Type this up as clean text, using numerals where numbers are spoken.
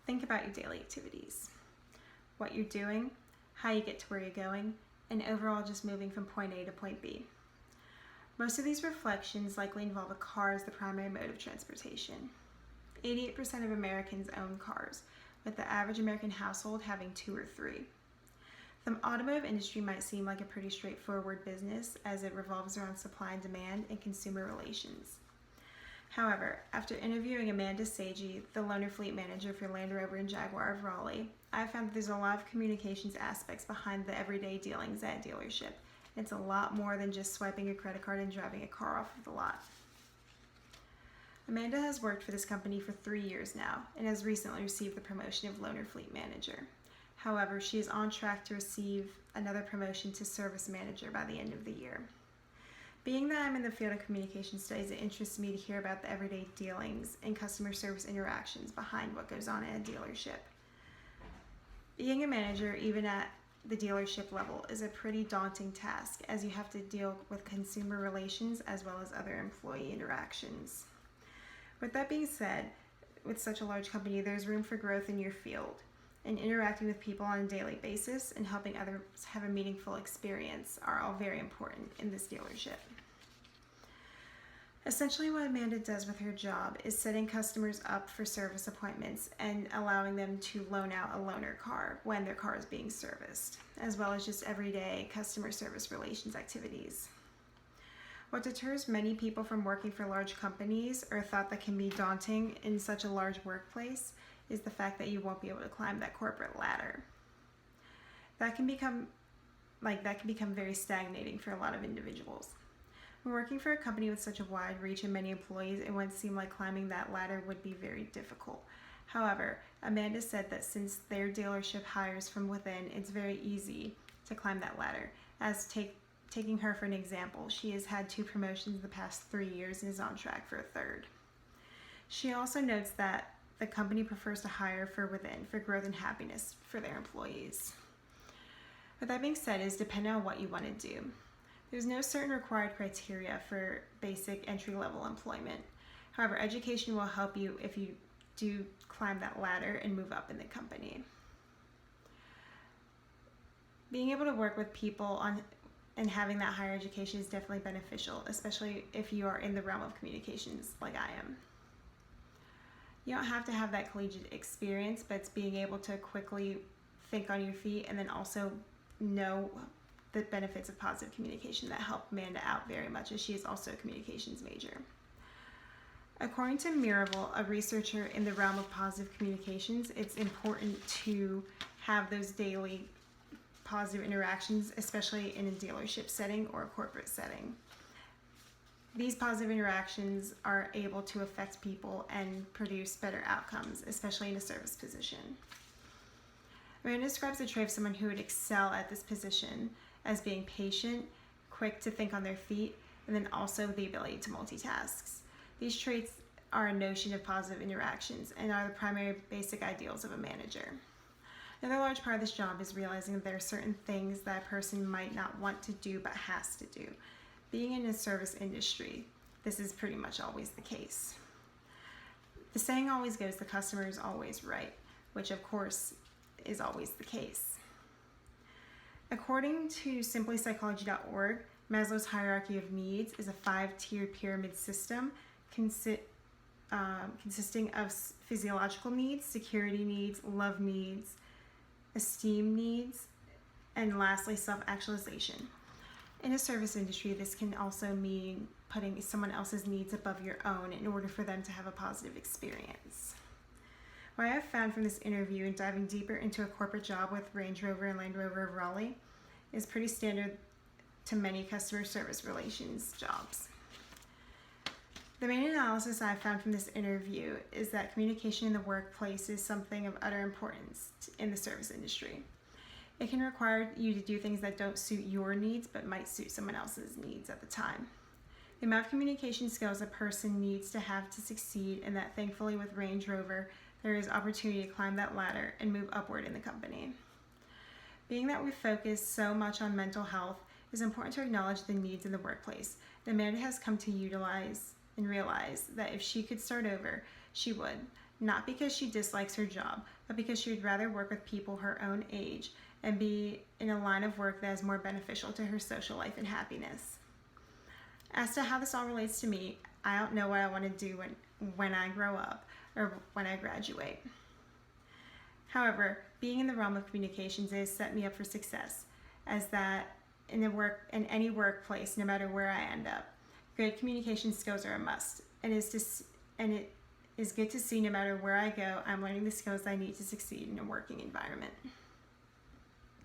Think about your daily activities, what you're doing, how you get to where you're going, and overall just moving from point A to point B. Most of these reflections likely involve a car as the primary mode of transportation. 88% of Americans own cars, with the average American household having 2 or 3. The automotive industry might seem like a pretty straightforward business as it revolves around supply and demand and consumer relations. However, after interviewing Amanda Sagey, the loaner fleet manager for Land Rover and Jaguar of Raleigh, I found that there's a lot of communications aspects behind the everyday dealings at a dealership. It's a lot more than just swiping a credit card and driving a car off of the lot. Amanda has worked for this company for 3 years now and has recently received the promotion of loaner fleet manager. However, she is on track to receive another promotion to service manager by the end of the year. Being that I'm in the field of communication studies, it interests me to hear about the everyday dealings and customer service interactions behind what goes on at a dealership. Being a manager, even at the dealership level, is a pretty daunting task as you have to deal with consumer relations as well as other employee interactions. With that being said, with such a large company, there's room for growth in your field, and interacting with people on a daily basis and helping others have a meaningful experience are all very important in this dealership. Essentially, what Amanda does with her job is setting customers up for service appointments and allowing them to loan out a loaner car when their car is being serviced, as well as just everyday customer service relations activities. What deters many people from working for large companies, or a thought that can be daunting in such a large workplace, is the fact that you won't be able to climb that corporate ladder. That can become very stagnating for a lot of individuals. When working for a company with such a wide reach and many employees, it would seem like climbing that ladder would be very difficult. However, Amanda said that since their dealership hires from within, it's very easy to climb that ladder. Taking her for an example, she has had 2 promotions in the past 3 years and is on track for a 3rd. She also notes that the company prefers to hire from within for growth and happiness for their employees. With that being said, it is dependent on what you want to do. There's no certain required criteria for basic entry-level employment. However, education will help you if you do climb that ladder and move up in the company. Being able to work with people and having that higher education is definitely beneficial, especially if you are in the realm of communications like I am. You don't have to have that collegiate experience, but it's being able to quickly think on your feet and then also know the benefits of positive communication that help Amanda out very much, as she is also a communications major. According to Mirabel, a researcher in the realm of positive communications, it's important to have those daily positive interactions, especially in a dealership setting or a corporate setting. These positive interactions are able to affect people and produce better outcomes, especially in a service position. Amanda describes the trait of someone who would excel at this position as being patient, quick to think on their feet, and then also the ability to multitask. These traits are a notion of positive interactions and are the primary basic ideals of a manager. Another large part of this job is realizing that there are certain things that a person might not want to do but has to do. Being in a service industry, this is pretty much always the case. The saying always goes, the customer is always right, which of course is always the case. According to simplypsychology.org, Maslow's hierarchy of needs is a 5-tiered pyramid system consisting of physiological needs, security needs, love needs, esteem needs, and lastly, self-actualization. In a service industry, this can also mean putting someone else's needs above your own in order for them to have a positive experience. What I have found from this interview and diving deeper into a corporate job with Range Rover and Land Rover of Raleigh is pretty standard to many customer service relations jobs. The main analysis I found from this interview is that communication in the workplace is something of utter importance in the service industry. It can require you to do things that don't suit your needs but might suit someone else's needs at the time. The amount of communication skills a person needs to have to succeed, and that thankfully with Range Rover there is opportunity to climb that ladder and move upward in the company. Being that we focus so much on mental health, it is important to acknowledge the needs in the workplace. Amanda has come to utilize and realize that if she could start over, she would. not because she dislikes her job, but because she would rather work with people her own age and be in a line of work that is more beneficial to her social life and happiness. As to how this all relates to me, I don't know what I want to do when I grow up or when I graduate. However, being in the realm of communications has set me up for success, as that in any workplace, no matter where I end up, good communication skills are a must. It is good to see no matter where I go, I'm learning the skills I need to succeed in a working environment.